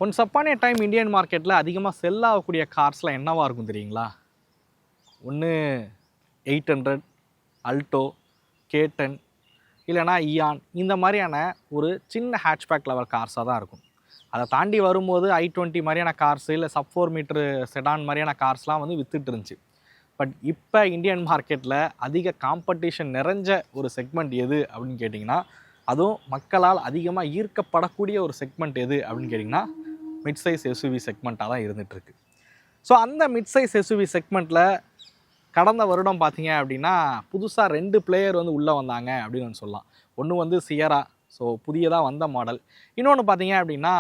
Once upon a time Indian மார்க்கெட்டில் அதிகமாக செல் ஆகக்கூடிய கார்ஸ்லாம் என்னவாக இருக்கும் தெரியுங்களா? ஒன்று 800, அல்டோ, K10 இல்லைனா இயான், இந்த மாதிரியான ஒரு சின்ன ஹேட்ச்பேக் லெவல் கார்ஸாக தான் இருக்கும். அதை தாண்டி வரும்போது i20 மாதிரியான கார்ஸு இல்லை சப் 4 மீட்ரு செடான் மாதிரியான கார்ஸ்லாம் வந்து விற்றுட்டு இருந்துச்சு. பட் இப்போ இந்தியன் மார்க்கெட்டில் அதிக காம்படிஷன் நிறைஞ்ச ஒரு செக்மெண்ட் எது அப்படின்னு கேட்டிங்கன்னா, அதுவும் மக்களால் அதிகமாக ஈர்க்கப்படக்கூடிய ஒரு செக்மெண்ட் எது அப்படின்னு கேட்டிங்கன்னா மிட் சைஸ் எஸ்யூவி செக்மெண்ட்டாக தான் இருந்துகிட்ருக்கு. ஸோ அந்த மிட் சைஸ் எஸ்யூவி செக்மெண்ட்டில் கடந்த வருடம் பார்த்தீங்க அப்படின்னா புதுசாக 2 பிளேயர் வந்து உள்ளே வந்தாங்க அப்படின்னு சொல்லலாம். ஒன்று வந்து சியரா, ஸோ புதியதாக வந்த மாடல். இன்னொன்று பார்த்தீங்க அப்படின்னா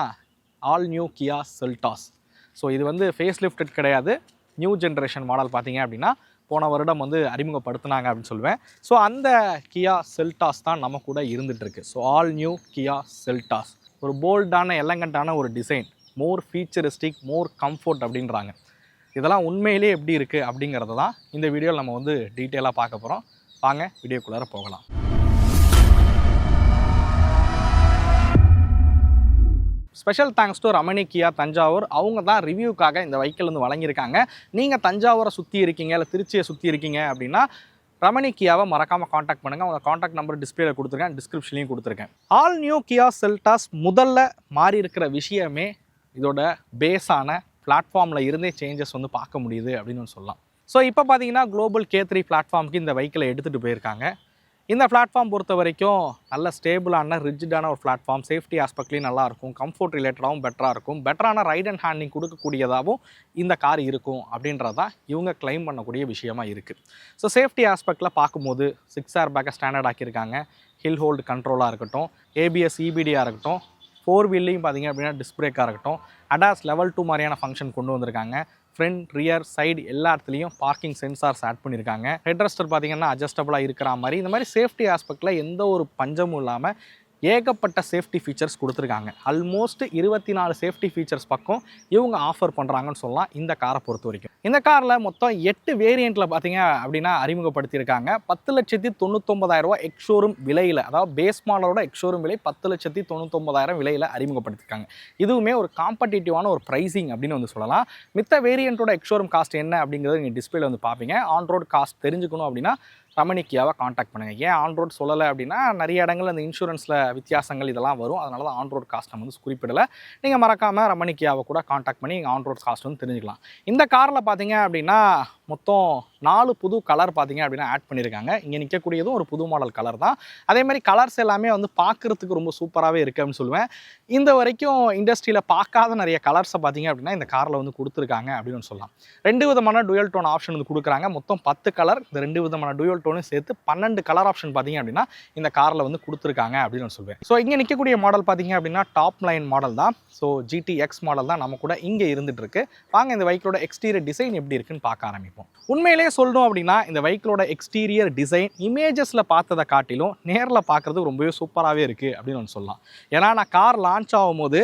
all new Kia Seltos. So இது வந்து ஃபேஸ் லிஃப்டட் கிடையாது, நியூ ஜென்ரேஷன் மாடல் பார்த்தீங்க அப்படின்னா போன வருடம் வந்து அறிமுகப்படுத்தினாங்க அப்படின்னு சொல்லுவேன். ஸோ அந்த கியா செல்டாஸ் தான் நம்ம கூட இருந்துகிட்ருக்கு. So all new Kia Seltos ஒரு போல்டான எலகண்டான ஒரு டிசைன், மோர் ஃபீச்சரிஸ்டிக், மோர் கம்ஃபோர்ட் அப்படின்றாங்க. இதெல்லாம் உண்மையிலே எப்படி இருக்குது அப்படிங்கிறத தான் இந்த வீடியோவில் நம்ம வந்து டீட்டெயிலாக பார்க்க போகிறோம். வாங்க வீடியோக்குள்ளார போகலாம். ஸ்பெஷல் தேங்க்ஸ் டு ரமணி கியா தஞ்சாவூர். அவங்க தான் ரிவ்யூக்காக இந்த வெஹிக்கிள் வந்து வழங்கியிருக்காங்க. நீங்கள் தஞ்சாவூரை சுற்றி இருக்கீங்க இல்லை திருச்சியை சுற்றி இருக்கீங்க அப்படின்னா ரமணி கியாவை மறக்காமல் காண்டாக்ட் பண்ணுங்கள். அவங்க காண்டாக்ட் நம்பர் டிஸ்பிளேல கொடுத்துருக்கேன், டிஸ்கிரிப்ஷன்லையும் கொடுத்துருக்கேன். ஆல் நியூ கியா செல்டாஸ் முதல்ல மாறி இருக்கிற விஷயமே இதோட பேஸான பிளாட்ஃபார்மில் இருந்தே சேஞ்சஸ் வந்து பார்க்க முடியுது அப்படின்னு சொல்லலாம். ஸோ இப்போ பார்த்தீங்கன்னா குளோபல் K3 பிளாட்ஃபார்முக்கு இந்த வெஹிக்கிளை எடுத்துகிட்டு போயிருக்காங்க. இந்த பிளாட்ஃபார்ம் பொறுத்த வரைக்கும் நல்ல ஸ்டேபிளான ரிஜிடான ஒரு பிளாட்ஃபார்ம், சேஃப்டி ஆஸ்பெக்ட்லேயும் நல்லாயிருக்கும், கம்ஃபோர்ட் ரிலேட்டடாகவும் பெட்டராக இருக்கும், பெட்டரான ரைட் அண்ட் ஹேண்டிங் கொடுக்கக்கூடியதாகவும் இந்த கார் இருக்கும் அப்படின்றது தான் இவங்க கிளைம் பண்ணக்கூடிய விஷயமா இருக்குது. ஸோ சேஃப்டி ஆஸ்பெக்டில் பார்க்கும்போது 6 ஏர் பேக்கை ஸ்டாண்டர்ட் ஆக்கியிருக்காங்க. ஹில் ஹோல்டு கண்ட்ரோலாக இருக்கட்டும், ABS EBDயாக இருக்கட்டும், 4 வீல்லையும் பார்த்தீங்க அப்படின்னா டிஸ்க் பிரேக்காக இருக்கட்டும், அடாஸ் லெவல் 2 மாதிரியான ஃபங்க்ஷன் கொண்டு வந்திருக்காங்க. ஃப்ரண்ட், ரியர், சைடு எல்லா இடத்துலையும் பார்க்கிங் சென்சார்ஸ் ஆட் பண்ணியிருக்காங்க. ஹெட்ரெஸ்டர் பார்த்தீங்கன்னா அட்ஜஸ்டபுளாக இருக்கிற மாதிரி இந்த மாதிரி சேஃப்டி ஆஸ்பெக்டில் எந்த ஒரு பஞ்சமும் இல்லாமல் ஏகப்பட்ட சேஃப்டி ஃபீச்சர்ஸ் கொடுத்துருக்காங்க. ஆல்மோஸ்ட் 24 சேஃப்டி ஃபீச்சர்ஸ் பக்கம் இவங்க ஆஃபர் பண்ணுறாங்கன்னு சொல்லலாம் இந்த காரை பொறுத்த வரைக்கும். இந்த காரில் மொத்தம் 8 வேரியண்ட்டில் பார்த்தீங்க அப்படின்னா அறிமுகப்படுத்தியிருக்காங்க. 10,99,000 எக்ஷோரூம் விலையில், அதாவது பேஸ் மாடலோட எக்ஷோரூம் விலை 10,99,000 விலையில் அறிமுகப்படுத்தியிருக்காங்க. இதுவுமே ஒரு காம்படிட்டிவான ஒரு ப்ரைஸிங் அப்படின்னு வந்து சொல்லலாம். மித்த வேரியண்ட்டோட எக்ஷோரூம் காஸ்ட் என்ன அப்படிங்கிறத நீங்கள் டிஸ்பிளேல வந்து பார்ப்பீங்க. ஆன் ரோட் காஸ்ட் தெரிஞ்சுக்கணும் அப்படின்னா ரமணி கியாவை காண்டாக்ட் பண்ணுங்கள். ஏன் ஆன் ரோட் சொல்லலை அப்படின்னா நிறைய இடங்கள் அந்த இன்சூரன்ஸில் வித்தியாசங்கள் இதெல்லாம் வரும், அதனால தான் ஆன் ரோட் காஸ்ட் நம்ம வந்து குறிப்பிடலை. நீங்கள் மறக்காமல் ரமணி கியாவை கூட காண்டாக்ட் பண்ணி நீங்கள் ஆன் ரோட் காஸ்ட் வந்து தெரிஞ்சுக்கலாம். இந்த காரில் பார்த்தீங்க அப்படின்னா மொத்தம் 4 புது கலர் பார்த்தீங்க அப்படின்னா ஆட் பண்ணியிருக்காங்க. இங்கே நிற்கக்கூடியதும் ஒரு புது மாடல் கலர் தான். அதே மாதிரி கலர்ஸ் எல்லாமே வந்து பார்க்குறதுக்கு ரொம்ப சூப்பராகவே இருக்குது அப்படின்னு சொல்லுவேன். இந்த வரைக்கும் இண்டஸ்ட்ரியில் பார்க்காத நிறைய கலர்ஸை பார்த்தீங்க அப்படின்னா இந்த காரில் வந்து கொடுத்துருக்காங்க அப்படின்னு சொல்லலாம். 2 விதமான டூயல் டோன் ஆப்ஷன் வந்து கொடுக்குறாங்க. மொத்தம் 10 கலர், இந்த 2 விதமான டூயல் டோனும் சேர்த்து 12 கலர் ஆப்ஷன் பார்த்தீங்க அப்படின்னா இந்த காரில் வந்து கொடுத்துருக்காங்க அப்படின்னு சொல்லுவேன். ஸோ இங்கே நிற்கக்கூடிய மாடல் பார்த்தீங்க அப்படின்னா டாப் லைன் மாடல் தான். ஸோ GTX மாடல் தான் நம்ம கூட இங்கே இருந்துட்டு இருக்கு. வாங்க இந்த வெஹிக்கிளோட எக்ஸ்டீரியர் டிசைன் எப்படி இருக்குன்னு பார்க்க ஆரம்பிப்போம். உண்மையிலேயே சொல்லணும் அப்படின்னா இந்த வெஹிக்கிளோட எக்ஸ்டீரியர் டிசைன் இமேஜஸில் பார்த்ததை காட்டிலும் நேரில் பார்க்குறது ரொம்பவே சூப்பராகவே இருக்குது அப்படின்னு சொல்லலாம். ஏன்னா நான் கார் லான்ச் ஆகும்போது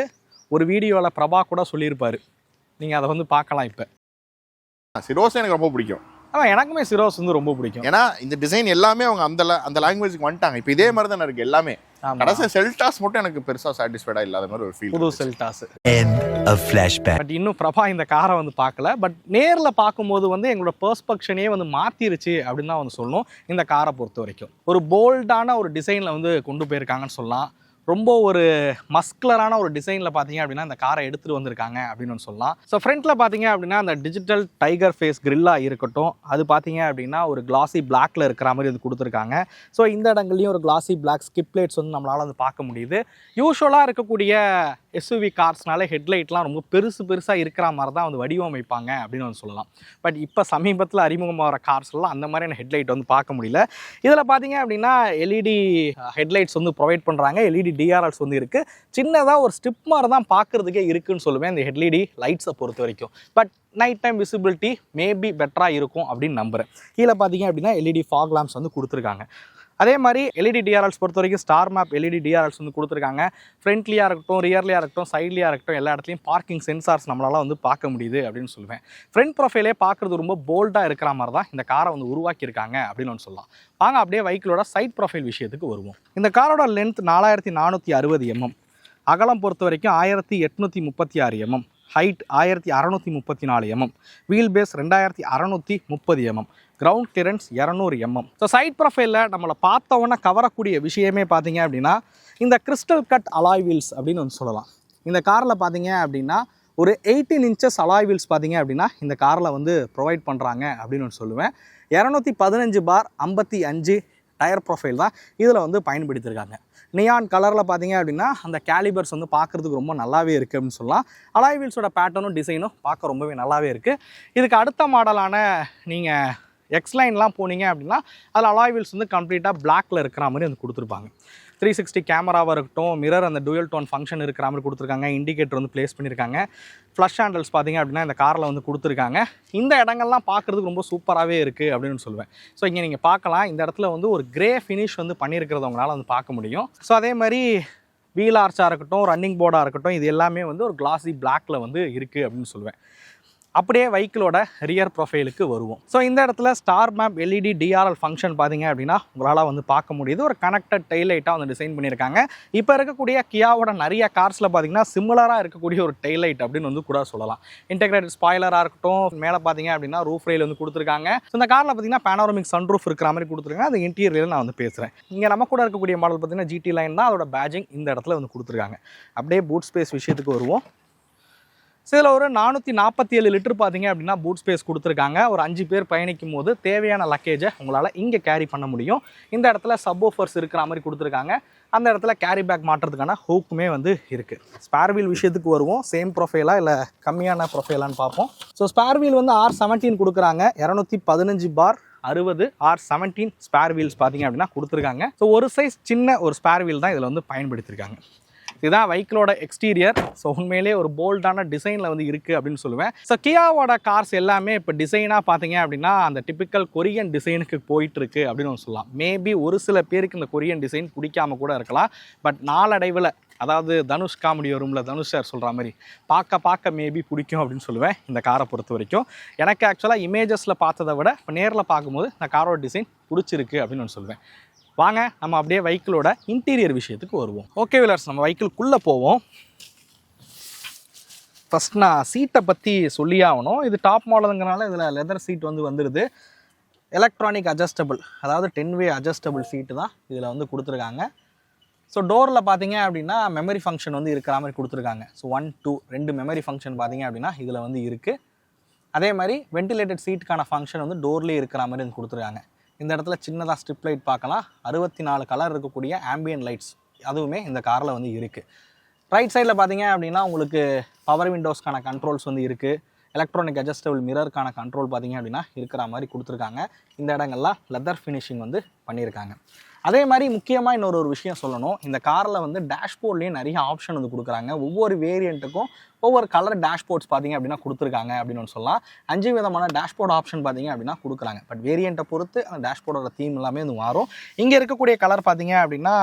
ஒரு வீடியோவில் பிரபா கூட சொல்லியிருப்பார், நீங்கள் அதை வந்து பார்க்கலாம். இப்போ சிரோஸ் எனக்கு ரொம்ப பிடிக்கும். எனக்குமே சிரோஸ் வந்து ரொம்ப பிடிக்கும். ஏன்னா இந்த டிசைன் எல்லாமே அவங்க அந்த லாங்குவேஜுக்கு வந்துட்டாங்க. இப்போ இதே மாதிரி தான் இருக்கு எல்லாமே. கடைசி செல்டாஸ் மட்டும் எனக்கு பெருசா சாட்டிஸ்ஃபைடா இல்லாத மாதிரி ஒரு ஃபீல். புது செல்டாஸ் பட் இன்னும் பிரபா இந்த காரை வந்து பார்க்கல. பட் நேரில் பார்க்கும்போது வந்து எங்களோட பெர்ஸ்பெக்ஷனே வந்து மாற்றிருச்சு அப்படின்னு தான் வந்து சொல்லணும். இந்த காரை பொறுத்த வரைக்கும் ஒரு போல்டான ஒரு டிசைனில் வந்து கொண்டு போயிருக்காங்கன்னு சொல்லலாம். ரொம்ப ஒரு மஸ்குலரான ஒரு டிசைனில் பார்த்தீங்க அப்படின்னா இந்த காரை எடுத்துகிட்டு வந்திருக்காங்க அப்படின்னு சொல்லலாம். ஸோ ஃப்ரண்ட்டில் பார்த்தீங்க அப்படின்னா அந்த டிஜிட்டல் டைகர் ஃபேஸ் கிரில்லாக இருக்கட்டும், அது பார்த்தீங்க அப்படின்னா ஒரு கிளாசி பிளாக்ல இருக்கிற மாதிரி அது கொடுத்துருக்காங்க. ஸோ இந்த இடங்கள்லையும் ஒரு கிளாசி பிளாக் ஸ்கிப் லைட்ஸ் வந்து நம்மளால் வந்து பார்க்க முடியுது. யூஸ்வலாக இருக்கக்கூடிய எஸ்யூவி கார்ஸ்னால ஹெட்லைட்லாம் ரொம்ப பெருசாக இருக்கிற மாதிரி தான் வந்து வடிவமைப்பாங்க அப்படின்னு வந்து சொல்லலாம். பட் இப்போ சமீபத்தில் அறிமுகமாகிற கார்ஸ்லாம் அந்த மாதிரியான ஹெட்லைட் வந்து பார்க்க முடியல. இதில் பார்த்தீங்க அப்படின்னா LED ஹெட்லைட்ஸ் வந்து ப்ரொவைட் பண்ணுறாங்க. LED DRLs வந்து இருக்குது. சின்னதாக ஒரு ஸ்டிப் மாதிரி தான் பார்க்குறதுக்கே இருக்குதுன்னு சொல்லுவேன் இந்த LED லைட்ஸை பொறுத்த வரைக்கும். But night time visibility maybe பெட்டராக இருக்கும் அப்படின்னு நம்புகிறேன். கீழே பார்த்தீங்க அப்படின்னா LED ஃபாக் லேம்ப்ஸ் வந்து கொடுத்துருக்காங்க. அதே மாதிரி LED DRLs பொறுத்த வரைக்கும் ஸ்டார் மேப் LED DRLs வந்து கொடுத்துருக்காங்க. ஃப்ரண்ட்லியாக இருக்கட்டும், ரியர்லியாக இருக்கட்டும், சைட்லியாக இருக்கட்டும், எல்லா இடத்துலையும் பார்க்கிங் சென்சார்ஸ் நம்மளால் வந்து பார்க்க முடியுது அப்படின்னு சொல்லுவேன். ஃப்ரண்ட் ப்ரொஃபைலே பார்க்குறது ரொம்ப போல்டாக இருக்கிற மாதிரி தான் இந்த காரை வந்து உருவாக்கியிருக்காங்க அப்படின்னு சொல்லலாம். வாங்க அப்படியே வெஹிக்கிளோட சைட் ப்ரொஃபைல் விஷயத்துக்கு வருவோம். இந்த காரோட லென்த் 4460 mm. அகலம் பொறுத்த வரைக்கும் 1836 mm, height 1634 mm, wheel base 2630 mm, ground clearance 200 mm. So side ப்ரொஃபைலில் நம்மளை பார்த்தவொன்னே கவரக்கூடிய விஷயமே பார்த்தீங்க அப்படின்னா இந்த கிறிஸ்டல் கட் அலாய் வீல்ஸ் அப்படின்னு வந்து சொல்லலாம். இந்த காரில் பார்த்தீங்க அப்படின்னா ஒரு 18 inches அலாய் வீல்ஸ் பார்த்தீங்க அப்படின்னா இந்த காரில் வந்து ப்ரொவைட் பண்ணுறாங்க அப்படின்னு நான் சொல்லுவேன். 215/55 டயர் ப்ரொஃபைல் தான் இதில் வந்து பயன்படுத்தியிருக்காங்க. நியான் கலரில் பார்த்தீங்க அப்படின்னா அந்த கேலிபர்ஸ் வந்து பார்க்குறதுக்கு ரொம்ப நல்லாவே இருக்குது அப்படின்னு சொல்லலாம். அலாய் வீல்ஸோட பேட்டர்னும் டிசைனும் பார்க்க ரொம்பவே நல்லாவே இருக்குது. இதுக்கு அடுத்த மாடலான நீங்கள் எக்ஸ்லைன்லாம் போனீங்க அப்படின்னா அதில் அலாய் வீல்ஸ் வந்து கம்ப்ளீட்டாக பிளாக்ல இருக்கிற மாதிரி வந்து கொடுத்துருப்பாங்க. 360 கேமராவாக இருக்கட்டும், மிரர் அந்த டூயல் டோன் ஃபங்க்ஷன் இருக்கிற மாதிரி கொடுத்துருக்காங்க. இண்டிகேட்டர் வந்து ப்ளேஸ் பண்ணியிருக்காங்க. ஃப்ளஷ் ஹேண்டல்ஸ் பார்த்தீங்க அப்படின்னா இந்த காரில் வந்து கொடுத்துருக்காங்க. இந்த இடங்கள்லாம் பார்க்குறதுக்கு ரொம்ப சூப்பராகவே இருக்குது அப்படின்னு சொல்லுவேன். ஸோ இங்கே நீங்கள் பார்க்கலாம், இந்த இடத்துல வந்து ஒரு கிரே ஃபினிஷ் வந்து பண்ணியிருக்கிறத உங்களால் வந்து பார்க்க முடியும். ஸோ அதே மாதிரி வீல் ஆர்ச்சாக இருக்கட்டும், ரன்னிங் போர்டாக இருக்கட்டும், இது எல்லாமே வந்து ஒரு கிளாஸி பிளாக்ல வந்து இருக்குது அப்படின்னு சொல்லுவேன். அப்படியே வெஹிக்கிளோட ரியர் ப்ரொஃபைலுக்கு வருவோம். ஸோ இந்த இடத்துல star map LED TRL function பார்த்தீங்க அப்படின்னா உங்களால் வந்து பார்க்க முடியுது. ஒரு கனெக்டட் டெய்லைட்டாக வந்து டிசைன் பண்ணியிருக்காங்க. இப்போ இருக்கக்கூடிய கியாவோட நிறைய கார்ஸில் பார்த்தீங்கன்னா சிமிலராக இருக்கக்கூடிய ஒரு டெய்லைட் அப்படின்னு வந்து கூட சொல்லலாம். இன்டெகிரேட்டட் ஸ்பாய்லராக இருக்கட்டும், மேலே பார்த்தீங்க அப்படின்னா ரூஃப் ரெயில் வந்து கொடுத்துருக்காங்க. ஸோ இந்த காரில் பார்த்தீங்கன்னா பேனோரமிக் சன்ரூஃப் இருக்கிற மாதிரி கொடுத்துருக்காங்க. அது இன்டீரியரில் நான் வந்து பேசுகிறேன். இங்கே நம்ம கூட இருக்கக்கூடிய மாடல் பார்த்தீங்கன்னா GT லைன் தான், அதோட பேஜிங் இந்த இடத்துல வந்து கொடுத்துருக்காங்க. அப்படியே பூட் ஸ்பேஸ் விஷயத்துக்கு வருவோம். ஸோ இதில் ஒரு 447 லிட்டர் பார்த்தீங்க அப்படின்னா பூட் ஸ்பேஸ் கொடுத்துருக்காங்க. ஒரு 5 பேர் பயணிக்கும் போது தேவையான லக்கேஜை உங்களால் இங்கே கேரி பண்ண முடியும். இந்த இடத்துல சப்வூஃபர்ஸ் இருக்கிற மாதிரி கொடுத்துருக்காங்க. அந்த இடத்துல கேரி பேக் மாட்டுறதுக்கான ஹூக்குமே வந்து இருக்குது. ஸ்பேர் வீல் விஷயத்துக்கு வருவோம். சேம் ப்ரொஃபைலாக இல்லை கம்மியான ப்ரொஃபைலான்னு பார்ப்போம். ஸோ ஸ்பேர் வீல் வந்து R17 கொடுக்குறாங்க. 215/60 R17 ஸ்பேர் வீல்ஸ் பார்த்தீங்க அப்படின்னா கொடுத்துருக்காங்க. ஸோ ஒரு சைஸ் சின்ன ஒரு ஸ்பேர் வீல் தான் இதில் வந்து பயன்படுத்தியிருக்காங்க. இதுதான் வெஹிக்கிளோட எக்ஸ்டீரியர். ஸோ உண்மையிலேயே ஒரு போல்டான டிசைனில் வந்து இருக்குது அப்படின்னு சொல்லுவேன். ஸோ கியாவோட கார்ஸ் எல்லாமே இப்போ டிசைனாக பார்த்தீங்க அப்படின்னா அந்த டிப்பிக்கல் கொரியன் டிசைனுக்கு போயிட்டுருக்கு அப்படின்னு சொல்லலாம். மேபி ஒரு சில பேருக்கு இந்த கொரியன் டிசைன் பிடிக்காம கூட இருக்கலாம். பட் நாளடைவில், அதாவது தனுஷ் காமெடி வரும்ல, தனுஷ் சார் சொல்கிற மாதிரி பார்க்க மேபி பிடிக்கும் அப்படின்னு சொல்லுவேன் இந்த காரை பொறுத்த வரைக்கும். எனக்கு ஆக்சுவலாக இமேஜஸில் பார்த்ததை விட இப்போ நேரில் பார்க்கும்போது இந்த காரோட டிசைன் பிடிச்சிருக்கு அப்படின்னு நான் சொல்லுவேன். வாங்க நம்ம அப்படியே வெஹிக்கிளோட இன்டீரியர் விஷயத்துக்கு வருவோம். ஓகே விலர்ஸ், நம்ம வெஹிக்கிள்குள்ளே போவோம். ஃபஸ்ட் நான் சீட்டை பற்றி சொல்லி ஆகணும். இது டாப் மாடலுங்கிறனால இதில் லெதர் சீட் வந்து வந்துடுது. எலக்ட்ரானிக் அட்ஜஸ்டபிள், அதாவது 10-way அட்ஜஸ்டபிள் சீட்டு தான் இதில் வந்து கொடுத்துருக்காங்க. ஸோ டோரில் பார்த்தீங்க அப்படின்னா மெமரி ஃபங்க்ஷன் வந்து இருக்கிற மாதிரி கொடுத்துருக்காங்க. ஸோ 1, 2 2 மெமரி ஃபங்க்ஷன் பார்த்தீங்க அப்படின்னா இதில் வந்து இருக்குது. அதே மாதிரி வென்டிலேட்டட் சீட்டுக்கான ஃபங்க்ஷன் வந்து டோர்லேயே இருக்கிற மாதிரி வந்து கொடுத்துருக்காங்க. இந்த இடத்துல சின்னதாக ஸ்ட்ரிப் லைட் பார்க்கலாம். 64 கலர் இருக்கக்கூடிய ஆம்பியன் லைட்ஸ் அதுவுமே இந்த காரில் வந்து இருக்குது. ரைட் சைடில் பார்த்தீங்க அப்படின்னா உங்களுக்கு பவர் விண்டோஸ்க்கான கண்ட்ரோல்ஸ் வந்து இருக்குது. எலக்ட்ரானிக் அட்ஜஸ்டபிள் மிரருக்கான கண்ட்ரோல் பார்த்தீங்க அப்படின்னா இருக்கிற மாதிரி கொடுத்துருக்காங்க. இந்த இடங்கள்லாம் லெதர் ஃபினிஷிங் வந்து பண்ணியிருக்காங்க. அதே மாதிரி முக்கியமாக இன்னொரு விஷயம் சொல்லணும். இந்த காரில் வந்து டேஷ்போர்ட்லேயே நிறைய ஆப்ஷன் வந்து கொடுக்குறாங்க. ஒவ்வொரு வேரியண்ட்டுக்கும் ஒவ்வொரு கலர் டேஷ்போர்ட்ஸ் பார்த்தீங்க அப்படின்னா கொடுத்துருக்காங்க அப்படின்னு சொல்லலாம். 5 விதமான டேஷ்போர்ட் ஆப்ஷன் பார்த்தீங்க அப்படின்னா கொடுக்குறாங்க. பட் வேரியண்ட்டை பொறுத்து அந்த டேஷ்போர்டோட தீம் எல்லாமே வந்து மாறும். இங்கே இருக்கக்கூடிய கலர் பார்த்தீங்க அப்படின்னா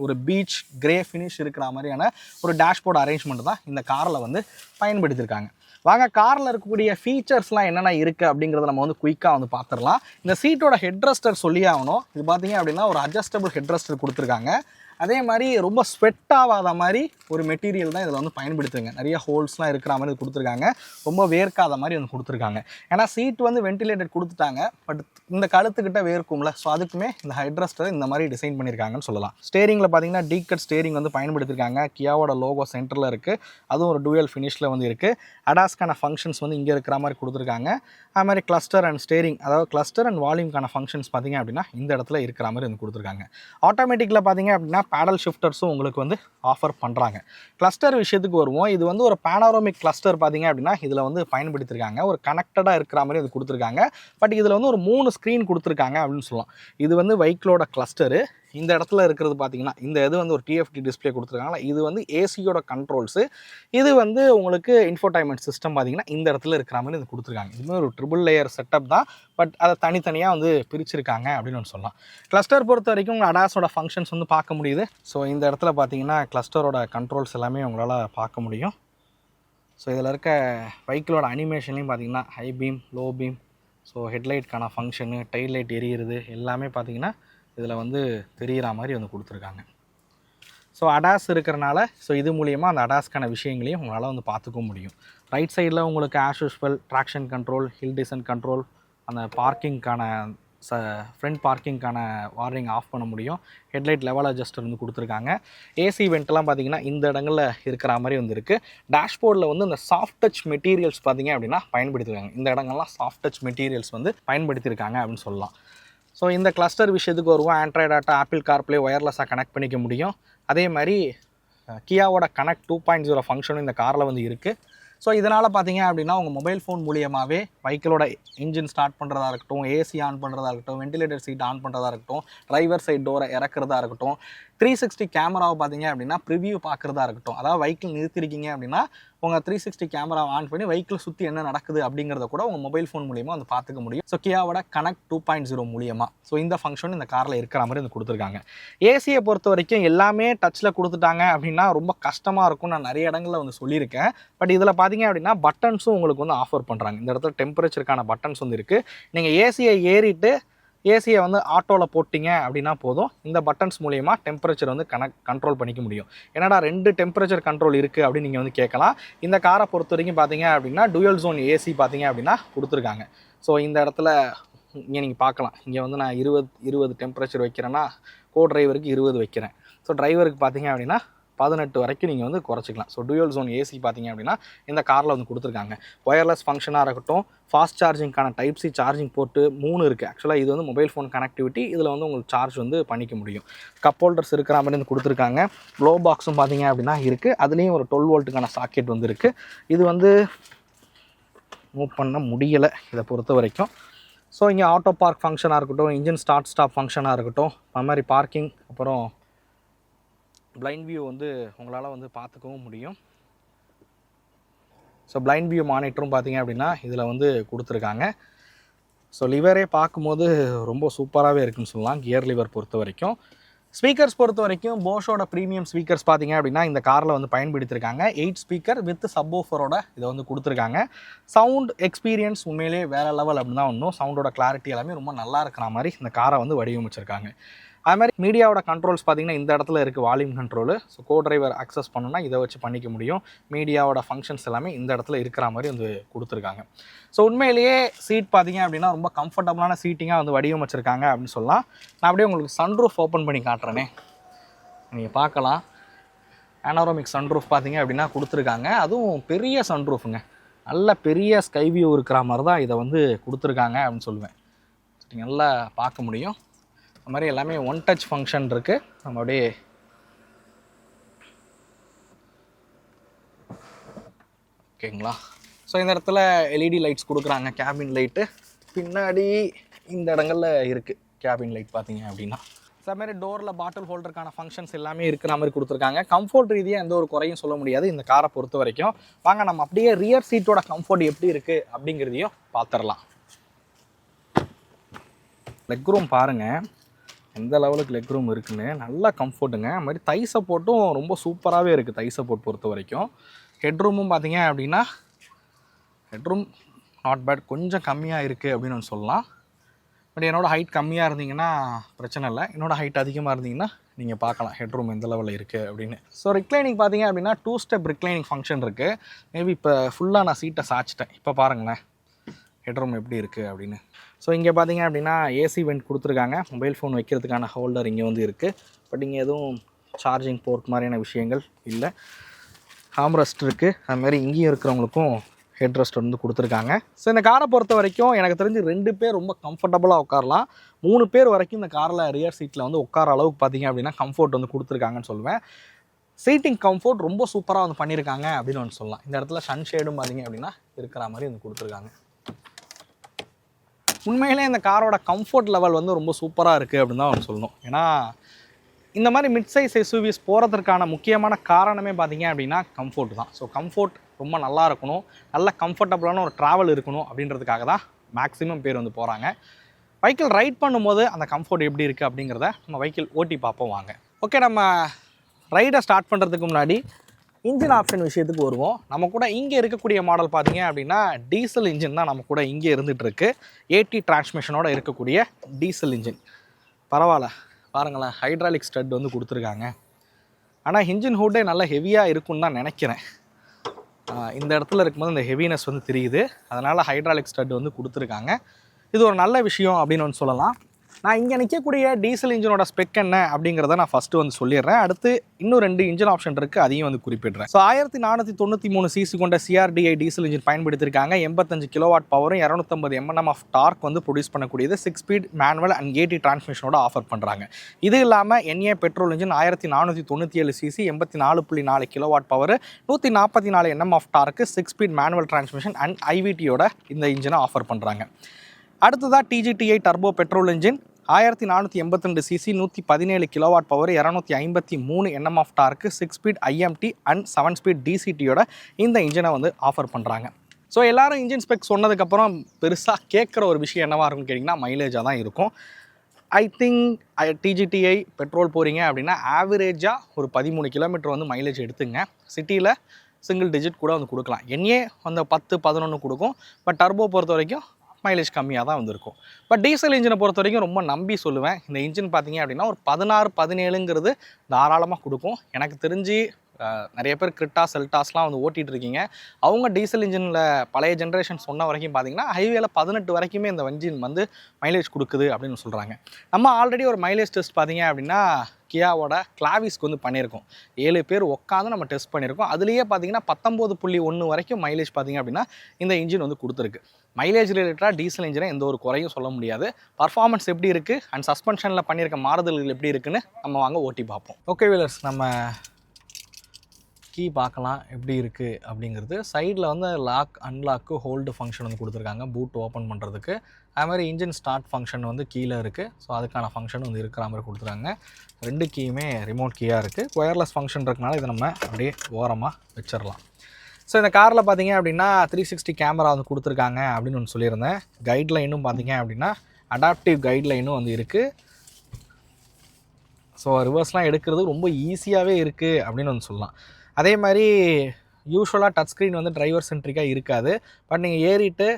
ஒரு பீச் கிரே ஃபினிஷ் இருக்கிற மாதிரியான ஒரு டேஷ்போர்ட் அரேஞ்ச்மெண்ட் தான் இந்த காரில் வந்து பயன்படுத்தியிருக்காங்க. வாங்க காரில் இருக்கக்கூடிய ஃபீச்சர்ஸ்லாம் என்னென்ன இருக்குது அப்படிங்கிறத நம்ம வந்து குயிக்காக வந்து பார்த்துடலாம். இந்த சீட்டோட ஹெட்ரெஸ்டர் சொல்லி ஆகணும். இது பார்த்தீங்க அப்படின்னா ஒரு அட்ஜஸ்டபிள் ஹெட்ரெஸ்டர் கொடுத்துருக்காங்க. அதே மாதிரி ரொம்ப ஸ்வெட் ஆகாத மாதிரி ஒரு மெட்டீரியல் தான் இதில் வந்து பயன்படுத்துங்க. நிறைய ஹோல்ஸ்லாம் இருக்கிற மாதிரி கொடுத்துருக்காங்க. ரொம்ப வேர்க்காத மாதிரி வந்து கொடுத்துருக்காங்க. ஏன்னா சீட் வந்து வென்டிலேட்டட் கொடுத்துட்டாங்க. பட் இந்த கழுத்துக்கிட்ட வேர்க்கும்ல, ஸோ அதுக்குமே இந்த ஹெட்ரெஸ்டரை இந்த மாதிரி டிசைன் பண்ணியிருக்காங்கன்னு சொல்லலாம். ஸ்டேரிங்கில் பார்த்தீங்கன்னா டீகட் ஸ்டேரிங் வந்து பயன்படுத்தியிருக்காங்க. கியாவோட லோகோ சென்டரில் இருக்குது. அதுவும் ஒரு டூயல் ஃபினிஷில் வந்து இருக்குது. அடாஸ்க்கான ஃபங்க்ஷன்ஸ் வந்து இங்கே இருக்கிற மாதிரி கொடுத்துருக்காங்க. அது மாதிரி கிளஸ்டர் அண்ட் ஸ்டேரிங், அதாவது கிளஸ்டர் அண்ட் வால்யூம்க்கான ஃபங்க்ஷன்ஸ் பார்த்தீங்க அப்படின்னா இந்த இடத்துல இருக்கிற மாதிரி வந்து கொடுத்துருக்காங்க. ஆட்டோமேட்டிக்கில் பார்த்தீங்க அப்படின்னா பேடல் ஷிஃப்டர்ஸும் உங்களுக்கு வந்து ஆஃபர் பண்ணுறாங்க. கிளஸ்டர் விஷயத்துக்கு வருவோம். இது வந்து ஒரு பேனோரமிக் கிளஸ்டர் பார்த்தீங்க அப்படின்னா இதில் வந்து பயன்படுத்தியிருக்காங்க. ஒரு கனெக்டடாக இருக்கிற மாதிரி அது கொடுத்துருக்காங்க. பட் இதில் வந்து ஒரு 3 ஸ்க்ரீன் கொடுத்துருக்காங்க அப்படின்னு சொல்லலாம். இது வந்து வெஹிக்கிளோட கிளஸ்டரு. இந்த இடத்துல இருக்கிறது பார்த்தீங்கன்னா இந்த இது வந்து ஒரு டிஎஃப்டி டிஸ்பிளே கொடுத்துருக்காங்களா, இது வந்து ஏசியோட கண்ட்ரோல்ஸு. இது வந்து உங்களுக்கு இன்ஃபோடைன்மெண்ட் சிஸ்டம் பார்த்தீங்கன்னா இந்த இடத்துல இருக்கிற மாதிரி இது கொடுத்துருக்காங்க. இதுவுமே ஒரு ட்ரிபிள் லேயர் செட்டப் தான். பட் அதை தனித்தனியாக வந்து பிரிச்சிருக்காங்க அப்படின்னு சொல்லலாம். கிளஸ்டர் பொறுத்த வரைக்கும் உங்கள் அடாஸோட ஃபங்க்ஷன்ஸ் வந்து பார்க்க முடியுது. ஸோ இந்த இடத்துல பார்த்தீங்கன்னா கிளஸ்டரோட கண்ட்ரோல்ஸ் எல்லாமே உங்களால் பார்க்க முடியும். ஸோ இதில் இருக்க வெஹிக்கிளோட அனிமேஷன்லையும் பார்த்தீங்கன்னா high beam, low beam, so ஹெட்லைட்கான ஃபங்க்ஷனு, டெய்ல் லைட் எரியிறது எல்லாமே பார்த்தீங்கன்னா இதில் வந்து தெரிகிற மாதிரி வந்து கொடுத்துருக்காங்க. ஸோ அடாஸ் இருக்கிறனால ஸோ இது மூலியமாக அந்த அடாஸ்க்கான விஷயங்களையும் உங்களால் வந்து பார்த்துக்க முடியும். ரைட் சைடில் உங்களுக்கு as usual traction control, hill descent control, அந்த பார்க்கிங்க்கான ஃப்ரண்ட் பார்க்கிங்க்கான வார்னிங் ஆஃப் பண்ண முடியும். ஹெட்லைட் லெவல் அட்ஜஸ்டர் வந்து கொடுத்துருக்காங்க. ஏசி வெண்ட்லாம் பார்த்தீங்கன்னா இந்த இடங்களில் இருக்கிற மாதிரி வந்து இருக்குது. டேஷ்போர்டில் வந்து இந்த சாஃப்ட் டச் மெட்டீரியல்ஸ் பார்த்தீங்க அப்படின்னா பயன்படுத்திருக்காங்க. இந்த இடங்கள்லாம் சாஃப்ட் டச் மெட்டீரியல்ஸ் வந்து பயன்படுத்தியிருக்காங்க அப்படின்னு சொல்லலாம். ஸோ இந்த கிளஸ்டர் விஷயத்துக்கு வருவோம். ஆண்ட்ராய்டு ஆட்டோ, ஆப்பிள் கார்ப்ளே ஒயர்லெஸ்ஸாக கனெக்ட் பண்ணிக்க முடியும். அதே மாதிரி கியாவோட கனெக்ட் 2.0 ஃபங்க்ஷனும் இந்த காரில் வந்து இருக்குது. ஸோ இதனால் பார்த்தீங்க அப்படின்னா உங்கள் மொபைல் ஃபோன் மூலியமாகவே வெஹிக்கிளோட இன்ஜின் ஸ்டார்ட் பண்ணுறதா இருக்கட்டும், ஏசி ஆன் பண்ணுறதா இருக்கட்டும், வென்டிலேட்டர் சீட் ஆன் பண்ணுறதா இருக்கட்டும், டிரைவர் சைட் டோரை இறக்குறதா இருக்கட்டும், 360 கேமராவை பார்த்தீங்க அப்படின்னா ப்ரிவியூ பார்க்குறதா இருக்கட்டும். அதாவது வெஹிக்கிள் நிறுத்திருக்கீங்க அப்படின்னா உங்கள் 360 கேமராவை ஆன் பண்ணி வெஹிக்கிள் சுற்றி என்ன நடக்குது அப்படிங்கிறத கூட உங்கள் மொபைல் ஃபோன் மூலியமாக வந்து பார்த்துக்க முடியும். ஸோ கியாவோட கனெக்ட் 2.0 மூலியமாக ஸோ இந்த ஃபங்க்ஷன் இந்த காரில் இருக்கிற மாதிரி வந்து கொடுத்துருக்காங்க. ஏசியை பொறுத்த வரைக்கும் எல்லாமே டச்சில் கொடுத்துட்டாங்க அப்படின்னா ரொம்ப கஷ்டமாக இருக்கும். நான் நிறைய இடங்களில் வந்து சொல்லியிருக்கேன். பட் இதில் பார்த்தீங்க அப்படின்னா பட்டன்ஸும் உங்களுக்கு வந்து ஆஃபர் பண்ணுறாங்க. இந்த இடத்துல டெம்பரேச்சருக்கான பட்டன்ஸ் வந்து இருக்குது. நீங்கள் ஏசியை ஏறிட்டு ஏசியை வந்து ஆட்டோவில் போட்டிங்க அப்படின்னா போதும், இந்த பட்டன்ஸ் மூலிமா டெம்பரேச்சர் வந்து கண்ட்ரோல் பண்ணிக்க முடியும். என்னடா 2 டெம்பரேச்சர் கண்ட்ரோல் இருக்குது அப்படின்னு நீங்கள் வந்து கேட்கலாம். இந்த காரை பொறுத்த வரைக்கும் பார்த்தீங்க அப்படின்னா டூயல் ஜோன் ஏசி பார்த்தீங்க அப்படின்னா கொடுத்துருக்காங்க. ஸோ இந்த இடத்துல இங்கே நீங்கள் பார்க்கலாம். இங்கே வந்து நான் 20 டெம்பரேச்சர் வைக்கிறேன்னா கோ டிரைவருக்கு 20 வைக்கிறேன். ஸோ டிரைவருக்கு பார்த்தீங்க அப்படின்னா 18 வரைக்கும் நீங்கள் வந்து குறைச்சிக்கலாம். ஸோ டூயல் ஜோன் ஏசி பார்த்தீங்க அப்படின்னா இந்த காரில் வந்து கொடுத்துருக்காங்க. ஒயர்லெஸ் ஃபங்க்ஷனாக இருக்கட்டும், ஃபாஸ்ட் சார்ஜிங்கான டைப் சி சார்ஜிங் போர்ட்டு 3 இருக்குது. ஆக்சுவலாக இது வந்து மொபைல் ஃபோன் கனெக்டிவிட்டி. இதில் வந்து உங்களுக்கு சார்ஜ் வந்து பண்ணிக்க முடியும். கப் ஹோல்டர்ஸ் இருக்கிற மாதிரி வந்து கொடுத்துருக்காங்க. க்ளோ பாக்ஸும் பார்த்தீங்க அப்படின்னா இருக்குது. அதுலேயும் ஒரு 12 வோல்ட்டுக்கான சாக்கெட் வந்து இருக்குது. இது வந்து மூவ் பண்ண முடியலை இதை பொறுத்த வரைக்கும். ஸோ இங்கே ஆட்டோ பார்க் ஃபங்க்ஷனாக இருக்கட்டும், இன்ஜின் ஸ்டார்ட் ஸ்டாப் ஃபங்க்ஷனாக இருக்கட்டும், அது மாதிரி பார்க்கிங், அப்புறம் பிளைண்ட் வியூ வந்து உங்களால் வந்து பார்த்துக்கவும் முடியும். ஸோ பிளைண்ட் வியூ மானிட்டரும் பார்த்தீங்க அப்படின்னா இதில் வந்து கொடுத்துருக்காங்க. ஸோ லிவரே பார்க்கும்போது ரொம்ப சூப்பராகவே இருக்குன்னு சொல்லலாம் கியர் லிவர் பொறுத்த வரைக்கும். ஸ்பீக்கர்ஸ் பொறுத்த வரைக்கும் போஷோட ப்ரீமியம் ஸ்பீக்கர்ஸ் பார்த்தீங்க அப்படின்னா இந்த காரில் வந்து பயன்படுத்தியிருக்காங்க. 8 ஸ்பீக்கர் வித் சப்வூஃபரோட இதை வந்து கொடுத்துருக்காங்க. சவுண்ட் எக்ஸ்பீரியன்ஸ் உண்மையிலே வேறு லெவல் அப்படின்னு தான் ஒன்றும். சவுண்டோட கிளாரிட்டி எல்லாமே ரொம்ப நல்லா இருக்கிற மாதிரி இந்த காரை வந்து வடிவமைச்சிருக்காங்க. அது மாதிரி மீடியாவோட கண்ட்ரோல்ஸ் பார்த்தீங்கன்னா இந்த இடத்துல இருக்குது volume control. So go driver access பண்ணணும்னா இதை வச்சு பண்ணிக்க முடியும். மீடியாவோட ஃபங்க்ஷன்ஸ் எல்லாமே இந்த இடத்துல இருக்கிற மாதிரி வந்து கொடுத்துருக்காங்க. ஸோ உண்மையிலேயே சீட் பார்த்தீங்க அப்படின்னா ரொம்ப கம்ஃபர்டபுளான சீட்டிங்காக வந்து வடிவமைச்சிருக்காங்க அப்படின்னு சொல்லலாம். நான் அப்படியே உங்களுக்கு சன்ரூஃப் ஓப்பன் பண்ணி காட்டுறேனே, நீங்கள் பார்க்கலாம். பேனோராமிக் சன்ரூஃப் பார்த்தீங்க அப்படின்னா கொடுத்துருக்காங்க. அதுவும் பெரிய சன்ரூஃபுங்க, நல்ல பெரிய ஸ்கை வியூ இருக்கிற மாதிரி தான் இதை வந்து கொடுத்துருக்காங்க அப்படின்னு சொல்லுவேன். நல்லா பார்க்க முடியும். அது மாதிரி எல்லாமே ஒன் டச் ஃபங்க்ஷன் இருக்குது. நம்ம அப்படியே ஓகேங்களா. ஸோ இந்த இடத்துல எல்இடி லைட்ஸ் கொடுக்குறாங்க. கேபின் லைட்டு பின்னாடி இந்த இடங்களில் இருக்குது கேபின் லைட் பார்த்தீங்க அப்படின்னா. ஸோ அது மாதிரி டோரில் பாட்டில் ஹோல்டருக்கான ஃபங்க்ஷன்ஸ் எல்லாமே இருக்கிற மாதிரி கொடுத்துருக்காங்க. கம்ஃபோர்ட் ரீதியாக எந்த ஒரு குறையும் சொல்ல முடியாது இந்த காரை பொறுத்த வரைக்கும். வாங்க நம்ம அப்படியே ரியர் சீட்டோட கம்ஃபோர்ட் எப்படி இருக்குது அப்படிங்கிறதையும் பார்த்துடலாம். லெக் ரூம் பாருங்கள் எந்த லெவலுக்கு லெக் ரூம் இருக்குன்னு. நல்லா கம்ஃபர்ட்டுங்க. அது மாதிரி தை சப்போர்ட்டும் ரொம்ப சூப்பராகவே இருக்குது தை சப்போர்ட் பொறுத்த வரைக்கும். ஹெட்ரூமும் பார்த்தீங்க அப்படின்னா ஹெட்ரூம் நாட் பேட், கொஞ்சம் கம்மியாக இருக்குது அப்படின்னு சொல்லலாம். பட் என்னோடய ஹைட் கம்மியாக இருந்தீங்கன்னா பிரச்சனை இல்லை. என்னோடய ஹைட் அதிகமாக இருந்தீங்கன்னா நீங்கள் பார்க்கலாம் ஹெட்ரூம் எந்த லெவலில் இருக்குது அப்படின்னு. ஸோ ரிக்ளைனிங் பார்த்தீங்க அப்படின்னா 2 ஸ்டெப் ரிக்ளைனிங் ஃபங்க்ஷன் இருக்குது. மேபி இப்போ ஃபுல்லாக நான் சீட்டை சாய்ச்சிட்டேன். இப்போ பாருங்களேன் ஹெட்ரூம் எப்படி இருக்குது அப்படின்னு. ஸோ இங்கே பார்த்தீங்க அப்படின்னா ஏசி வெண்ட் கொடுத்துருக்காங்க. மொபைல் ஃபோன் வைக்கிறதுக்கான ஹோல்டர் இங்கே வந்து இருக்குது. பட் இங்கே எதுவும் சார்ஜிங் போர்ட் மாதிரியான விஷயங்கள் இல்லை. ஹார்ம்ரெஸ்ட் இருக்குது. அதுமாதிரி இங்கேயும் இருக்கிறவங்களுக்கும் ஹெட் ரெஸ்ட் வந்து கொடுத்துருக்காங்க. ஸோ இந்த காரை பொறுத்த வரைக்கும் எனக்கு தெரிஞ்சு 2 பேர் ரொம்ப கம்ஃபர்டபுளாக உட்காரலாம். 3 பேர் வரைக்கும் இந்த காரில் ரியர் சீட்டில் வந்து உட்கார அளவுக்கு பார்த்தீங்க அப்படின்னா கம்ஃபோர்ட் வந்து கொடுத்துருக்காங்கன்னு சொல்லுவேன். சீட்டிங் கம்ஃபோர்ட் ரொம்ப சூப்பராக வந்து பண்ணியிருக்காங்க அப்படின்னு ஒன்று சொல்லலாம். இந்த இடத்துல சன்ஷேடும் பார்த்தீங்க அப்படின்னா இருக்கிற மாதிரி வந்து கொடுத்துருக்காங்க. உண்மையிலே இந்த காரோட கம்ஃபோர்ட் லெவல் வந்து ரொம்ப சூப்பராக இருக்குது அப்படின்னு தான் சொல்லணும். ஏன்னா இந்த மாதிரி மிட் சைஸ் எஸ்யூவிஸ் போகிறதுக்கான முக்கியமான காரணமே பார்த்தீங்க அப்படின்னா கம்ஃபோர்ட் தான். ஸோ கம்ஃபோர்ட் ரொம்ப நல்லா இருக்கணும், நல்ல கம்ஃபர்டபுளான ஒரு ட்ராவல் இருக்கணும் அப்படின்றதுக்காக தான் மேக்ஸிமம் பேர் வந்து போகிறாங்க. வெஹிக்கிள் ரைட் பண்ணும்போது அந்த கம்ஃபோர்ட் எப்படி இருக்குது அப்படிங்கிறத நம்ம வெஹிக்கிள் ஓட்டி பார்ப்போம் வாங்க. ஓகே, நம்ம ரைடை ஸ்டார்ட் பண்ணுறதுக்கு முன்னாடி இன்ஜின் ஆப்ஷன் விஷயத்துக்கு வருவோம். நம்ம கூட இங்கே இருக்கக்கூடிய மாடல் பார்த்தீங்க அப்படின்னா டீசல் இன்ஜின் தான் நம்ம கூட இங்கே இருந்துகிட்ருக்கு. ஏடி டிரான்ஸ்மிஷனோட இருக்கக்கூடிய டீசல் இன்ஜின். பரவாயில்ல பாருங்களேன், ஹைட்ராலிக் ஸ்டட் வந்து கொடுத்துருக்காங்க. ஆனால் இன்ஜின் ஹூட்டே நல்லா ஹெவியாக இருக்குன்னு தான் நினைக்கிறேன். இந்த இடத்துல இருக்கும்போது இந்த ஹெவினஸ் வந்து தெரியுது. அதனால் ஹைட்ராலிக் ஸ்டட் வந்து கொடுத்துருக்காங்க. இது ஒரு நல்ல விஷயம் அப்படின்னு வந்து சொல்லலாம். நான் இங்கே நிற்கக்கூடிய டீசல் இன்ஜினோட ஸ்பெக் என்ன அப்படிங்கிறத நான் ஃபஸ்ட்டு வந்து சொல்லிடுறேன். அடுத்து இன்னும் 2 இன்ஜின் ஆப்ஷன் இருக்குது, அதையும் வந்து குறிப்பிடுறேன். ஸோ 1493 சிசி கொண்ட CRDI டீசல் இன்ஜின் பயன்படுத்தியிருக்காங்க. 85 கிலோவாட் பவரும் 250 Nm ஆஃப் டார்க் வந்து ப்ரொடியூஸ் பண்ணக்கூடியது 6 ஸ்பீட் மேனுவல் அண்ட் AT டிரான்ஸ்மிஷனோட ஆஃபர் பண்ணுறாங்க. இது இல்லாமல் NA petrol engine 1497 cc 84.4 kilowatt power 144 Nm of torque 6 speed manual transmission and IVTயோட இந்த இன்ஜினை ஆஃபர் பண்ணுறாங்க. அடுத்ததாக TGTI turbo petrol engine 1482 cc 117 kilowatt power 253 Nm of torque 6 speed IMT and 7 speed DCTயோட இந்த இன்ஜினை வந்து ஆஃபர் பண்ணுறாங்க. ஸோ எல்லாரும் இன்ஜின் ஸ்பெக் சொன்னதுக்கப்புறம் பெருசாக கேட்குற ஒரு விஷயம் என்னவாக இருக்குன்னு கேட்டிங்கன்னா மைலேஜாக தான் இருக்கும். ஐ திங்க் TGTI பெட்ரோல் போகிறீங்க அப்படின்னா ஆவரேஜாக ஒரு 13 கிலோமீட்டர் வந்து மைலேஜ் எடுத்துங்க. சிட்டியில் சிங்கிள் டிஜிட் கூட வந்து கொடுக்கலாம். NA அந்த 10-11 கொடுக்கும். பட் டர்போ பொறுத்த வரைக்கும் மைலேஜ் கம்மியாக தான் வந்திருக்கும். பட் டீசல் இன்ஜினை பொறுத்த வரைக்கும் ரொம்ப நம்பி சொல்லுவேன். இந்த இன்ஜின் பார்த்தீங்க அப்படின்னா ஒரு 16-17ங்கிறது தாராளமாக கொடுக்கும். எனக்கு தெரிஞ்சு நிறைய பேர் கிரிட்டா செல்டாஸ்லாம் வந்து ஓட்டிகிட்டு இருக்கீங்க. அவங்க டீசல் இன்ஜினில் பழைய ஜென்ரேஷன் சொன்ன வரைக்கும் பார்த்தீங்கன்னா ஹைவேல 18 வரைக்குமே இந்த இன்ஜின் வந்து மைலேஜ் கொடுக்குது அப்படின்னு சொல்கிறாங்க. நம்ம ஆல்ரெடி ஒரு மைலேஜ் டெஸ்ட் பார்த்தீங்க அப்படின்னா கியாவோட கிளாவிஸ்க்கு வந்து பண்ணியிருக்கோம். 7 பேர் உட்காந்து நம்ம டெஸ்ட் பண்ணியிருக்கோம். அதுலேயே பார்த்தீங்கன்னா 19.1 வரைக்கும் மைலேஜ் பார்த்தீங்க அப்படின்னா இந்த இன்ஜின் வந்து கொடுத்துருக்கு. மைலேஜ் ரிலேட்டடாக டீசல் இன்ஜினை எந்த ஒரு குறையும் சொல்ல முடியாது. பர்ஃபார்மன்ஸ் எப்படி இருக்குது அண்ட் சஸ்பென்ஷனில் பண்ணியிருக்க மாறுதல்கள் எப்படி இருக்குன்னு நம்ம வாங்க ஓட்டி பார்ப்போம். ஓகே வீலர்ஸ், நம்ம கீ பார்க்கலாம் எப்படி இருக்குது அப்படிங்கிறது. சைடில் வந்து லாக் அன்லாக்கு ஹோல்டு ஃபங்க்ஷன் வந்து கொடுத்துருக்காங்க பூட் ஓப்பன் பண்ணுறதுக்கு. அதுமாதிரி இன்ஜின் ஸ்டார்ட் ஃபங்க்ஷன் வந்து கீழே இருக்குது. ஸோ அதுக்கான ஃபங்க்ஷன் வந்து இருக்கிற மாதிரி கொடுத்துருக்காங்க. 2 கீயுமே ரிமோட் கீயாக இருக்குது. ஒயர்லெஸ் ஃபங்க்ஷன் இருக்கனால இதை நம்ம அப்படியே ஓரமாக வச்சிடலாம். ஸோ இந்த காரில் பார்த்தீங்க அப்படின்னா 360 கேமரா வந்து கொடுத்துருக்காங்க அப்படின்னு ஒன்று சொல்லியிருந்தேன். கைட்லைனும் பார்த்தீங்க அப்படின்னா அடாப்டிவ் கைட்லைனும் வந்து இருக்குது. ஸோ ரிவர்ஸ்லாம் எடுக்கிறது ரொம்ப ஈஸியாகவே இருக்குது அப்படின்னு வந்து சொல்லலாம். அதே மாதிரி யூஸ்வலாக டச் ஸ்க்ரீன் வந்து டிரைவர் சென்ட்ரிக்காக இருக்காது. பட் நீங்கள் ஏறிட்டு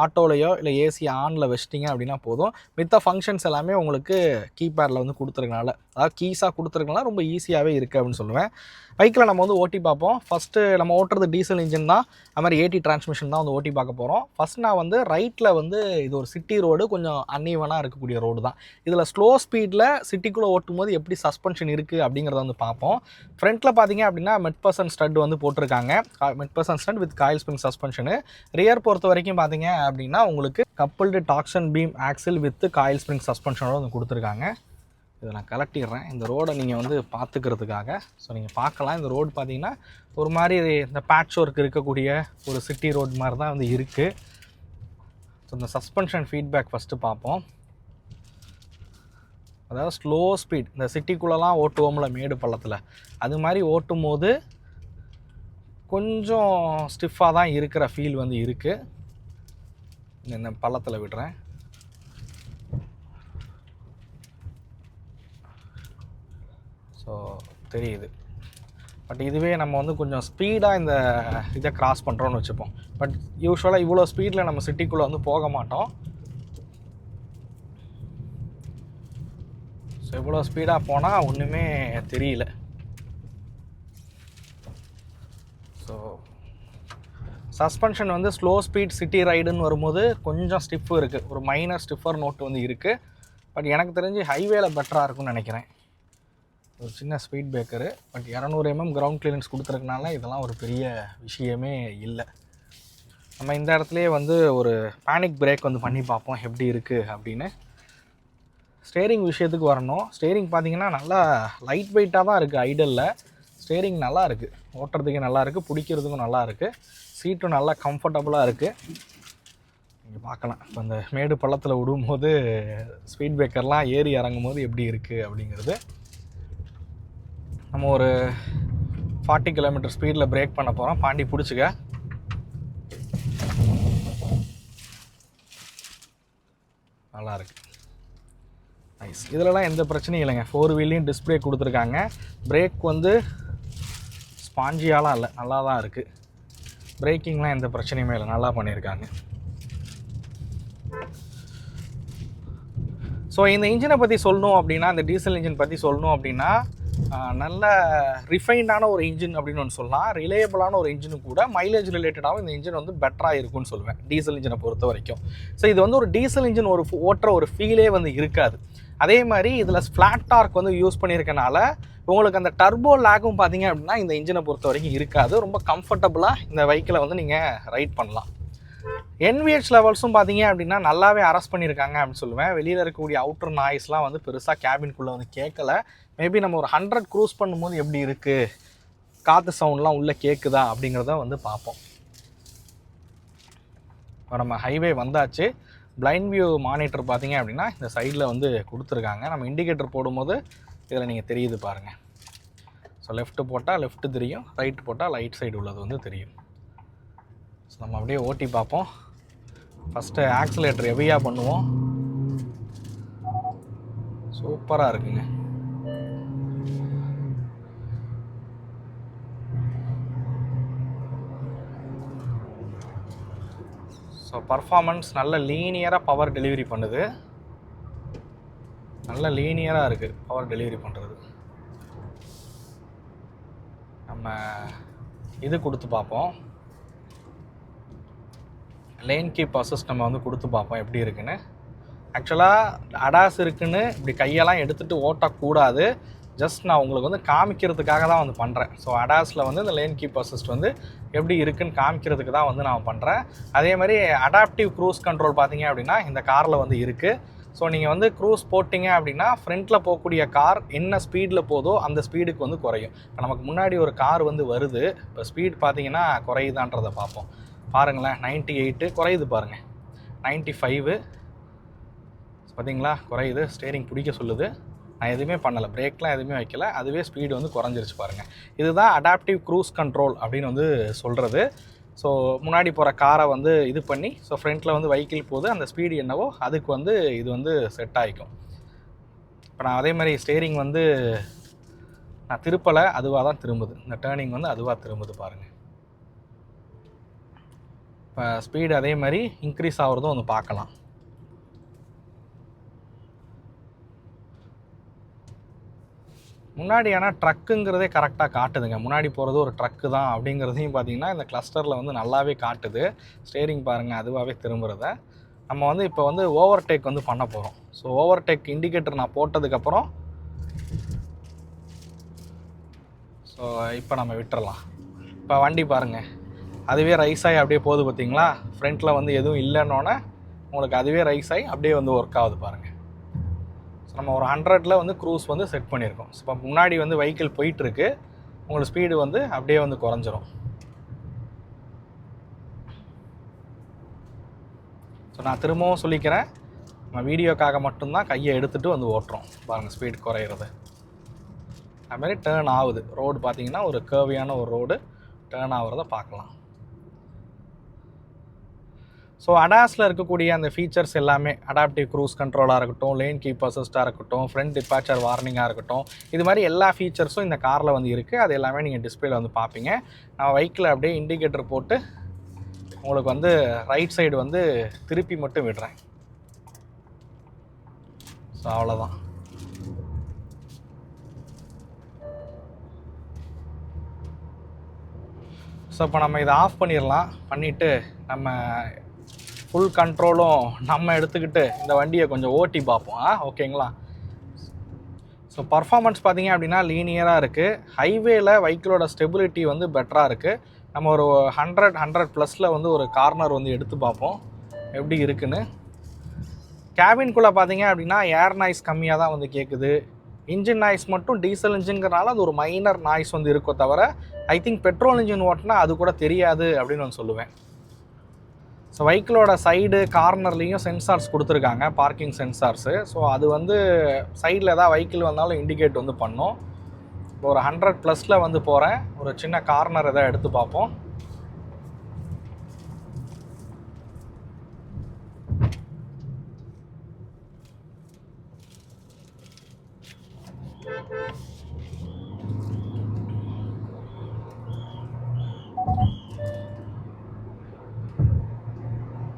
ஆட்டோலையோ இல்லை ஏசி ஆனில் வச்சிட்டிங்க அப்படின்னா போதும். மித்த ஃபங்க்ஷன்ஸ் எல்லாமே உங்களுக்கு கீபேடில் வந்து கொடுத்துருக்கனால, அதாவது கீஸாக கொடுத்துருக்கனால ரொம்ப ஈஸியாகவே இருக்குது அப்படின்னு சொல்லுவேன். பைக்கில் நம்ம வந்து ஓட்டி பார்ப்போம். ஃபஸ்ட்டு நம்ம ஓட்டுறது டீசல் இன்ஜின் தான். அது மாதிரி AT டிரான்ஸ்மிஷன் தான் வந்து ஓட்டி பார்க்க போகிறோம். ஃபஸ்ட் நான் வந்து ரைட்டில் வந்து இது ஒரு சிட்டி ரோடு, கொஞ்சம் அன்ஈவனாக இருக்கக்கூடிய ரோடு தான். இதில் ஸ்லோ ஸ்பீடில் சிட்டிக்குள்ளே ஓட்டும் போது எப்படி சஸ்பென்ஷன் இருக்குது அப்படிங்கிறத வந்து பார்ப்போம். ஃப்ரண்ட்டில் பார்த்தீங்க அப்படின்னா மெட்பர்சன் ஸ்டட் வந்து போட்டிருக்காங்க. MacPherson strut with coil spring suspension. Rear பொறுத்த வரைக்கும் பார்த்தீங்க அப்படின்னா உங்களுக்கு coupled torsion beam axle with coil spring சஸ்பென்ஷனோட வந்து கொடுத்துருக்காங்க. இதை நான் கலட்டிடுறேன் இந்த ரோடை நீங்கள் வந்து பார்த்துக்கிறதுக்காக. ஸோ நீங்கள் பார்க்கலாம், இந்த ரோடு பார்த்தீங்கன்னா ஒரு மாதிரி இந்த பேட்ச் ஒர்க் இருக்கக்கூடிய ஒரு சிட்டி ரோடு மாதிரி தான் வந்து இருக்குது. ஸோ இந்த சஸ்பென்ஷன் ஃபீட்பேக் ஃபஸ்ட்டு பார்ப்போம். அதாவது ஸ்லோ ஸ்பீட் இந்த சிட்டிக்குள்ளெலாம் ஓட்டுவோம்ல மேடு பள்ளத்தில், அது மாதிரி ஓட்டும் போது கொஞ்சம் ஸ்டிஃபாக தான் இருக்கிற ஃபீல் வந்து இருக்குது. இந்த பள்ளத்தில் விடுறேன். ஸோ தெரியுது. பட் இதுவே நம்ம வந்து கொஞ்சம் ஸ்பீடாக இந்த இதை கிராஸ் பண்ணுறோன்னு வச்சுப்போம். பட் யூஸ்வலாக இவ்வளோ ஸ்பீடில் நம்ம சிட்டிக்குள்ளே வந்து போக மாட்டோம். ஸோ இவ்வளோ ஸ்பீடாக போனால் ஒன்றுமே தெரியல. ஸோ சஸ்பென்ஷன் வந்து ஸ்லோ ஸ்பீட் சிட்டி ரைடுன்னு வரும்போது கொஞ்சம் ஸ்டிஃப் இருக்குது, ஒரு மைனர் ஸ்டிஃபர் நோட்டு வந்து இருக்குது. பட் எனக்கு தெரிஞ்சு ஹைவேல பெட்டராக இருக்கும்னு நினைக்கிறேன். ஒரு சின்ன speed breaker, but 200 mm ground clearance கொடுத்துருக்கனால இதெல்லாம் ஒரு பெரிய விஷயமே இல்லை. நம்ம இந்த இடத்துலையே வந்து ஒரு பேனிக் பிரேக் வந்து பண்ணி பார்ப்போம் எப்படி இருக்குது அப்படின்னு. ஸ்டேரிங் விஷயத்துக்கு வரணும். ஸ்டேரிங் பார்த்தீங்கன்னா நல்லா லைட் வெயிட்டாக தான் இருக்குது. ஐடலில் ஸ்டேரிங் நல்லா இருக்குது, ஓட்டுறதுக்கே நல்லா இருக்குது, பிடிக்கிறதுக்கும் நல்லா இருக்குது, சீட்டும் நல்லா கம்ஃபர்டபுளாக இருக்குது. நீங்கள் பார்க்கலாம் இப்போ அந்த மேடு பள்ளத்தில் விடும்போது ஸ்பீட் பிரேக்கர்லாம் ஏறி இறங்கும் போது எப்படி இருக்குது அப்படிங்கிறது. நம்ம ஒரு 40 km ஸ்பீடில் பிரேக் பண்ண போகிறோம். பாண்டி பிடிச்சிக்க. நல்லா இருக்கு, நைஸ். இதிலலாம் எந்த பிரச்சனையும் இல்லைங்க. 4 வீல்லையும் டிஸ்க் பிரேக் கொடுத்துருக்காங்க. பிரேக் வந்து ஸ்பாஞ்சியாலாம் இல்லை, நல்லா தான் இருக்குது. பிரேக்கிங்லாம் எந்த பிரச்சனையுமே இல்லை, நல்லா பண்ணியிருக்காங்க. ஸோ இந்த இன்ஜினை பற்றி சொல்லணும் அப்படின்னா, இந்த டீசல் இன்ஜின் பற்றி சொல்லணும் அப்படின்னா நல்ல ரிஃபைண்டான ஒரு இன்ஜின் அப்படின்னு ஒன்று சொல்லலாம். ரிலையபிளான ஒரு இன்ஜினும் கூட. மைலேஜ் ரிலேட்டடாகவும் இந்த இன்ஜின் வந்து பெட்டராக இருக்கும்னு சொல்லுவேன் டீசல் இன்ஜினை பொறுத்த வரைக்கும். ஸோ இது வந்து ஒரு டீசல் இன்ஜின் ஓட்டுற ஒரு ஃபீலே வந்து இருக்காது. அதே மாதிரி இதில் ஃப்ளாட் டார்க் வந்து யூஸ் பண்ணியிருக்கனால உங்களுக்கு அந்த டர்போ லேக்கும் பார்த்தீங்க அப்படின்னா இந்த இன்ஜினை பொறுத்த வரைக்கும் இருக்காது. ரொம்ப கம்ஃபர்டபுளாக இந்த வெஹிக்கிளை வந்து நீங்கள் ரைட் பண்ணலாம். NVH லெவல்ஸும் பார்த்தீங்க அப்படின்னா நல்லாவே அரெஸ்ட் பண்ணியிருக்காங்க அப்படின்னு சொல்லுவேன். வெளியில் இருக்கக்கூடிய அவுட்டர் நாய்ஸ்லாம் வந்து பெருசாக கேபின்குள்ளே வந்து கேட்கல. மேபி நம்ம ஒரு 100 க்ரூஸ் பண்ணும்போது எப்படி இருக்குது, காற்று சவுண்ட்லாம் உள்ளே கேட்குதா அப்படிங்கிறத வந்து பார்ப்போம். இப்போ நம்ம ஹைவே வந்தாச்சு. பிளைண்ட் வியூ மானிட்டர் பார்த்தீங்க அப்படின்னா இந்த சைடில் வந்து கொடுத்துருக்காங்க. நம்ம இண்டிகேட்டர் போடும்போது இதில் நீங்கள் தெரியுது பாருங்கள். ஸோ லெஃப்ட்டு போட்டால் லெஃப்ட்டு தெரியும், ரைட்டு போட்டால் ரைட் சைடு உள்ளது வந்து தெரியும். ஸோ நம்ம அப்படியே ஓட்டி பார்ப்போம். ஃபஸ்ட்டு ஆக்சிலேட்டர் ஹெவியாக பண்ணுவோம். சூப்பராக இருக்குங்க. ஸோ பர்ஃபார்மன்ஸ் நல்ல லீனியராக பவர் டெலிவரி பண்ணுது. நல்ல லீனியராக இருக்குது பவர் டெலிவரி பண்ணுறது. நம்ம இது கொடுத்து பார்ப்போம். லேன் கீப் அசிஸ்ட் நம்ம வந்து கொடுத்து பார்ப்போம் எப்படி இருக்குன்னு. ஆக்சுவலாக அடாஸ் இருக்குன்னு இப்படி கையெல்லாம் எடுத்துகிட்டு ஓட்டக்கூடாது. ஜஸ்ட் நான் உங்களுக்கு வந்து காமிக்கிறதுக்காக தான் வந்து பண்ணுறேன். ஸோ அடாஸில் வந்து இந்த லேன் கீப் அசிஸ்ட் வந்து எப்படி இருக்குன்னு காமிக்கிறதுக்கு தான் வந்து நான் பண்ணுறேன். அதே மாதிரி அடாப்டிவ் க்ரூஸ் கண்ட்ரோல் பார்த்தீங்க அப்படின்னா இந்த காரில் வந்து இருக்குது. ஸோ நீங்கள் வந்து க்ரூஸ் போட்டிங்க அப்படின்னா ஃப்ரண்ட்டில் போகக்கூடிய கார் என்ன ஸ்பீடில் போதோ அந்த ஸ்பீடுக்கு வந்து குறையும். இப்போ நமக்கு முன்னாடி ஒரு கார் வந்து வருது. இப்போ ஸ்பீட் பார்த்தீங்கன்னா குறையுதான்றதை பார்ப்போம். பாருங்களேன், 98 குறையுது பாருங்கள், 95 பார்த்தீங்களா குறையுது. ஸ்டேரிங் பிடிக்க சொல்லுது. நான் எதுவுமே பண்ணலை, பிரேக்லாம் எதுவுமே வைக்கல, அதுவே ஸ்பீடு வந்து குறைஞ்சிருச்சு பாருங்கள். இதுதான் அடாப்டிவ் க்ரூஸ் கண்ட்ரோல் அப்படின்னு வந்து சொல்கிறது. ஸோ முன்னாடி போகிற காரை வந்து இது பண்ணி ஸோ ஃப்ரண்ட்டில் வந்து வெஹிக்கிள் போகுது, அந்த ஸ்பீடு என்னவோ அதுக்கு வந்து இது வந்து செட் ஆகிக்கும். இப்போ நான் அதே மாதிரி ஸ்டேரிங் வந்து நான் திருப்பலை, அதுவாக தான் திரும்புது. இந்த டேர்னிங் வந்து அதுவாக திரும்புது பாருங்கள். இப்போ ஸ்பீடு அதே மாதிரி இன்க்ரீஸ் ஆகிறதும் வந்து பார்க்கலாம். முன்னாடி ஆனால் ட்ரக்குங்கிறதே கரெக்டாக காட்டுதுங்க. முன்னாடி போகிறது ஒரு ட்ரக்கு தான் அப்படிங்கிறதையும் பார்த்தீங்கன்னா இந்த கிளஸ்டரில் வந்து நல்லாவே காட்டுது. ஸ்டேரிங் பாருங்கள் அதுவாகவே திரும்புகிறத. நம்ம வந்து இப்போ வந்து ஓவர்டேக் வந்து பண்ண போகிறோம். ஸோ ஓவர்டேக் இண்டிகேட்டர் நான் போட்டதுக்கப்புறம் ஸோ இப்போ நம்ம விட்டுறலாம். இப்போ வண்டி பாருங்கள் அதுவே ரைஸ் ஆகி அப்படியே போகுது பார்த்தீங்களா. ஃப்ரண்ட்டில் வந்து எதுவும் இல்லைன்னொன்னே உங்களுக்கு அதுவே ரைஸ் ஆகி அப்படியே வந்து ஒர்க் ஆகுது பாருங்கள். ஸோ நம்ம ஒரு 100ல் வந்து க்ரூஸ் வந்து செட் பண்ணியிருக்கோம். ஸோ இப்போ முன்னாடி வந்து வெஹிக்கிள் போயிட்டுருக்கு, உங்களுக்கு ஸ்பீடு வந்து அப்படியே வந்து குறைஞ்சிரும். ஸோ நான் திரும்பவும் சொல்லிக்கிறேன், நம்ம வீடியோக்காக மட்டும்தான் கையை எடுத்துகிட்டு வந்து ஓட்டுறோம். பாருங்கள் ஸ்பீடு குறையிறது. அதுமாதிரி டேர்ன் ஆகுது. ரோடு பார்த்தீங்கன்னா ஒரு கர்வியான ஒரு ரோடு டேர்ன் ஆகிறத பார்க்கலாம். ஸோ அடாஸில் இருக்கக்கூடிய அந்த ஃபீச்சர்ஸ் எல்லாமே அடாப்டிவ் க்ரூஸ் கண்ட்ரோலாக இருக்கட்டும், லேன் கீப் அசிஸ்டாக இருக்கட்டும், ஃப்ரண்ட் டிபார்ச்சர் வார்னிங்காக இருக்கட்டும், இது மாதிரி எல்லா ஃபீச்சர்ஸும் இந்த காரில் வந்து இருக்குது. அது எல்லாமே நீங்கள் டிஸ்பிளேல வந்து பார்ப்பீங்க. நான் வெஹிக்கிள் அப்படியே இண்டிகேட்டர் போட்டு உங்களுக்கு வந்து ரைட் சைடு வந்து திருப்பி மட்டும் விடுறேன். ஸோ அவ்வளோதான். ஸோ இப்போ நம்ம இதை ஆஃப் பண்ணிடலாம். பண்ணிவிட்டு நம்ம ஃபுல் கண்ட்ரோலும் நம்ம எடுத்துக்கிட்டு இந்த வண்டியை கொஞ்சம் ஓட்டி பார்ப்போம். ஓகேங்களா? ஸோ பர்ஃபார்மன்ஸ் பார்த்தீங்க அப்படின்னா லீனியராக இருக்குது. ஹைவேல வெஹிக்கிளோட ஸ்டெபிலிட்டி வந்து பெட்டராக இருக்குது. நம்ம ஒரு 100+ வந்து ஒரு கார்னர் வந்து எடுத்து பார்ப்போம் எப்படி இருக்குன்னு. கேபின்குள்ளே பார்த்தீங்க அப்படின்னா ஏர் நாய்ஸ் கம்மியாக தான் வந்து கேட்குது. இன்ஜின் நாய்ஸ் மட்டும் டீசல் இன்ஜின்கிறனால அது ஒரு மைனர் நாய்ஸ் வந்து இருக்கோ தவிர ஐ திங்க் பெட்ரோல் இன்ஜின் ஓட்டினா அது கூட தெரியாது அப்படின்னு நான் சொல்லுவேன். ஸோ வெஹிக்கிளோட சைடு கார்னர்லேயும் சென்சார்ஸ் கொடுத்துருக்காங்க, பார்க்கிங் சென்சார்ஸு. ஸோ அது வந்து சைடில் ஏதாவது வெஹிக்கிள் வந்தாலும் இண்டிகேட் வந்து பண்ணும். இப்போ ஒரு 100+ வந்து போகிறேன். ஒரு சின்ன கார்னர் எதாவது எடுத்து பார்ப்போம்.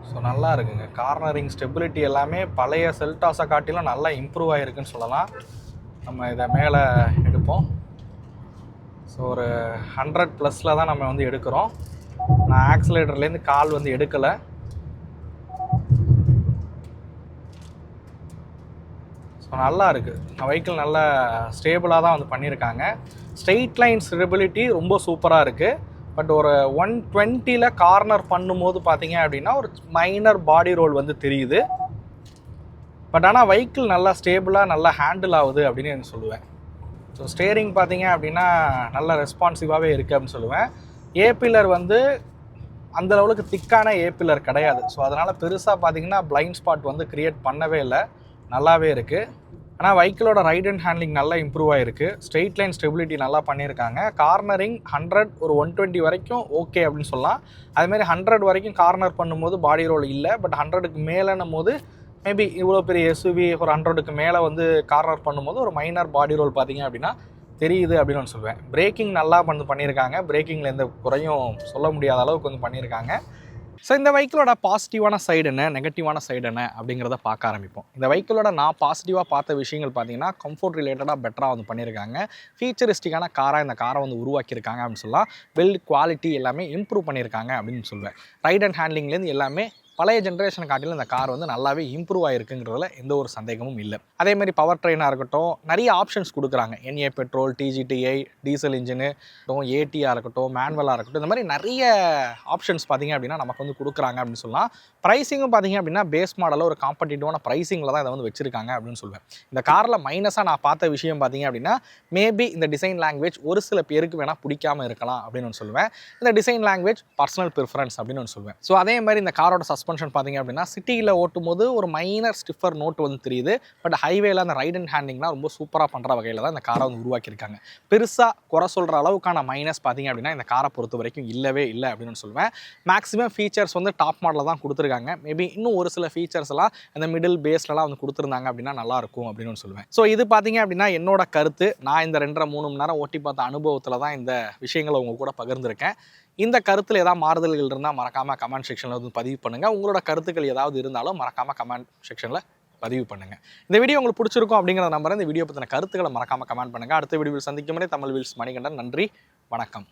ஸோ நல்லா இருக்குங்க. கார்னரிங் ஸ்டெபிலிட்டி எல்லாமே பழைய செல்டாஸை காட்டிலும் நல்லா இம்ப்ரூவ் ஆகிருக்குன்னு சொல்லலாம். நம்ம இதை மேலே எடுப்போம். ஸோ ஒரு 100+ தான் நம்ம வந்து எடுக்கிறோம். நான் ஆக்சிலேட்டர்லேருந்து கால் வந்து எடுக்கலை. ஸோ நல்லா இருக்குது வெஹிக்கிள், நல்ல ஸ்டேபிளாக தான் வந்து பண்ணியிருக்காங்க. ஸ்ட்ரெயிட் லைன் ஸ்டெபிலிட்டி ரொம்ப சூப்பராக இருக்குது. பட் ஒரு 120 கார்னர் பண்ணும்போது பார்த்தீங்க அப்படின்னா ஒரு மைனர் பாடி ரோல் வந்து தெரியுது. பட் ஆனால் வெஹிக்கிள் நல்லா ஸ்டேபிளாக நல்லா ஹேண்டில் ஆகுது அப்படின்னு நான் சொல்லுவேன். ஸோ ஸ்டேரிங் பார்த்தீங்க அப்படின்னா நல்ல ரெஸ்பான்சிவாகவே இருக்குது அப்படின்னு சொல்லுவேன். ஏ பில்லர் வந்து அந்த லெவலுக்கு திக்கான ஏ பில்லர் கிடையாது. ஸோ அதனால் பெருசாக பார்த்தீங்கன்னா பிளைண்ட் ஸ்பாட் வந்து க்ரியேட் பண்ணவே இல்லை, நல்லாவே இருக்குது. ஆனால் வெஹிக்கிளோட ரைட் அண்ட் ஹேண்ட்லிங் நல்லா இம்ப்ரூவ் ஆகிருக்கு. ஸ்ட்ரெயிட் லைன் ஸ்டெபிலிட்டி நல்லா பண்ணியிருக்காங்க. கார்னரிங் 100 ஒரு 120 வரைக்கும் ஓகே அப்படின்னு சொல்லலாம். அதுமாதிரி 100 வரைக்கும் கார்னர் பண்ணும்போது பாடி ரோல் இல்லை. பட் 100க்கு மேலேன்னும் போது மேபி இவ்வளோ பெரிய எஸ்யூவி ஒரு 100க்கு மேலே வந்து கார்னர் பண்ணும்போது ஒரு மைனர் பாடி ரோல் பார்த்தீங்க அப்படின்னா தெரியுது அப்படின்னு நான் சொல்லுவேன். பிரேக்கிங் நல்லா பண்ணியிருக்காங்க. பிரேக்கிங்கில் எந்த குறையும் சொல்ல முடியாத அளவுக்கு வந்து பண்ணியிருக்காங்க. ஸோ இந்த வெஹிக்கிளோட பாசிட்டிவான சைடு என்ன, நெகட்டிவான சைடு என்ன அப்படிங்கிறத பார்க்க ஆரம்பிப்போம். இந்த வெஹிக்கிளோட நான் பாசிட்டிவாக பார்த்த விஷயங்கள் பார்த்தீங்கன்னா கம்ஃபோர்ட் ரிலேட்டடாக பெட்டராக வந்து பண்ணியிருக்காங்க. ஃபீச்சரிஸ்டிக்கான காராக இந்த காரை வந்து உருவாக்கியிருக்காங்க அப்படின்னு சொல்லலாம். பில்ட் குவாலிட்டி எல்லாமே இம்ப்ரூவ் பண்ணியிருக்காங்க அப்படின்னு சொல்லுவேன். ரைட் அண்ட் ஹேண்ட்லிங்லேருந்து எல்லாமே பழைய ஜென்ரேஷன் காட்டிலும் இந்த கார் வந்து நல்லாவே இம்ப்ரூவ் ஆகிருக்குங்கிறதுல எந்த ஒரு சந்தேகமும் இல்லை. அதேமாதிரி பவர் ட்ரெயினாக இருக்கட்டும், நிறைய ஆப்ஷன்ஸ் கொடுக்குறாங்க. NA petrol, TGTI, diesel engine, ATயாக இருக்கட்டும், மேனுவலாக இருக்கட்டும், இந்த மாதிரி நிறைய ஆப்ஷன்ஸ் பார்த்திங்க அப்படின்னா நமக்கு வந்து கொடுக்குறாங்க அப்படின்னு சொல்லலாம். ப்ரைஸிங்கும் பார்த்திங்க அப்படின்னா பேஸ் மாடலில் ஒரு காம்படிட்டிவான ப்ரைஸிங்கில் தான் இதை வந்து வச்சுருக்காங்க அப்படின்னு சொல்லுவேன். இந்த காரில் மைனஸாக நான் பார்த்த விஷயம் பார்த்திங்க அப்படின்னா மேபி இந்த டிசைன் லாங்குவேஜ் ஒரு சில பேருக்கு வேணால் பிடிக்காமல் இருக்கலாம் அப்படின்னு சொல்லுவேன். இந்த டிசைன் லாங்குவேஜ் பர்சனல் ப்ரிஃபரன்ஸ் அப்படின்னு சொல்லுவேன். ஸோ அதே மாதிரி இந்த காரோட சஸ்பென்ஷன் பார்த்தீங்க அப்படின்னா சிட்டியில் ஓட்டும் போது ஒரு மைனர் ஸ்டிஃபர் நோட் வந்து தெரியுது. பட் ஹைவேல அந்த ரைட் அண்ட் ஹேண்டிங்லாம் ரொம்ப சூப்பராக பண்ணுற வகையில் தான் இந்த காரை வந்து உருவாக்கியிருக்காங்க. பெருசாக குறை சொல்கிற அளவுக்கான மைனஸ் பார்த்தீங்க அப்படின்னா இந்த காரை பொறுத்த வரைக்கும் இல்லவே இல்லை அப்படின்னு சொல்லுவேன். மேக்ஸிமம் ஃபீச்சர்ஸ் வந்து டாப் மாடலில் தான் கொடுத்துருக்காங்க. மேபி இன்னும் ஒரு சில ஃபீச்சர்ஸ் எல்லாம் அந்த மிடில் பேஸ்லலாம் வந்து கொடுத்துருந்தாங்க அப்படின்னா நல்லாயிருக்கும் அப்படின்னு சொல்லுவேன். ஸோ இது பார்த்தீங்க அப்படின்னா என்னோட கருத்து. நான் இந்த 2.5-3 மணி நேரம் ஓட்டி பார்த்த அனுபவத்தில் தான் இந்த விஷயங்களை உங்க கூட பகிர்ந்திருக்கேன். இந்த கருத்தில் ஏதாவது மாறுதல்கள் இருந்தால் மறக்காமல் கமெண்ட் செக்ஷனில் வந்து பதிவு பண்ணுங்கள். உங்களோட கருத்துக்கள் ஏதாவது இருந்தாலும் மறக்காமல் கமெண்ட் செக்ஷனில் பதிவு பண்ணுங்கள். இந்த வீடியோ உங்களுக்கு பிடிச்சிருக்கும் அப்படிங்கிற நம்பரை இந்த வீடியோ பற்றின கருத்துக்களை மறக்காமல் கமெண்ட் பண்ணுங்கள். அடுத்த வீடியோவில் சந்திக்கும் வரை தமிழ் வீல்ஸ் மணிகண்டன். நன்றி, வணக்கம்.